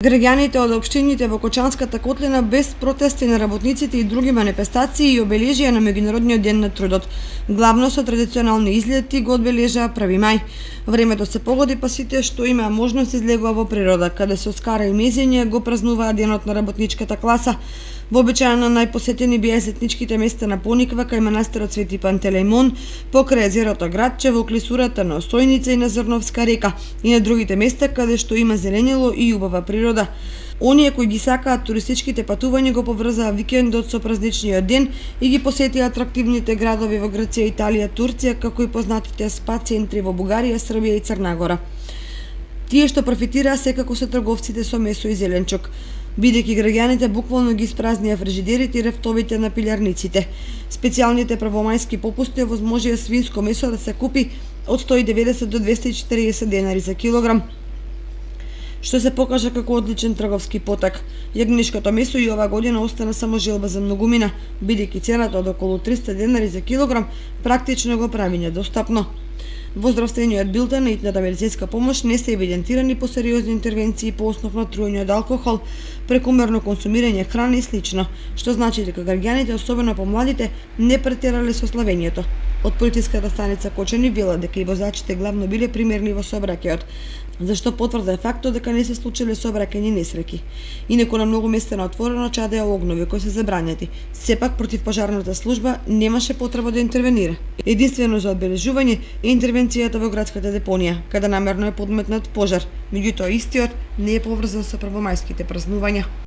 Граѓаните од општините во Кочанската котлина без протести на работниците и други манифестации и обележија на меѓународниот ден на трудот. Главно со традиционални излети го одбележаа 1 мај. Времето се погоди, па сите што имаа можност излегува во природа, каде со скара и мезење го празнуваа денот на работничката класа. Вообичаено најпосетени беа сетничките места на Пониква кај манастирот Свети Пантелејмон, покрај езерото Градче, во клисурата на Осојница и на Зрновска река и на другите места каде што има зеленило и убава природа. Оние кои ги сакаат туристичките патувања го поврзаа викендот со празничниот ден и ги посетија атрактивните градови во Грција, Италија, Турција, како и познатите спа центри во Бугарија, Србија и Црна Гора. Тие што профитираа секако се трговците со месо и зеленчук, бидејќи граѓаните буквално ги испразнија фрижидерите и рефтовите на пилјарниците. Специјалните првомајски попусти овозможија свинско месо да се купи од 190 до 240 денари за килограм, што се покажа како одличен трговски потек. Јагнишкото месо и оваа година остана само желба за многумина, бидејќи цената од околу 300 денари за килограм практично го прави недостапно. Во здравствениот билтен на итната медицинска помош не се евидентирани посериозни интервенции по основ на труење од алкохол, прекумерно консумирање храна и слично, што значи дека граѓаните, особено помладите, не претерале со славењето. Од полициската станица Кочани велат дека и возачите главно биле примерни во сообраќајот, зашто потврда е фактот дека не се случиле сообраќајни несреќи. Инаку на многу места на отворено чадеа огнови кои се забранети. Сепак противпожарната служба немаше потреба да интервенира. Единствено за одбележување е интервенцијата во градската депонија, каде намерно е подметнат пожар, меѓутоа истиот не е поврзан со првомајските празнувања.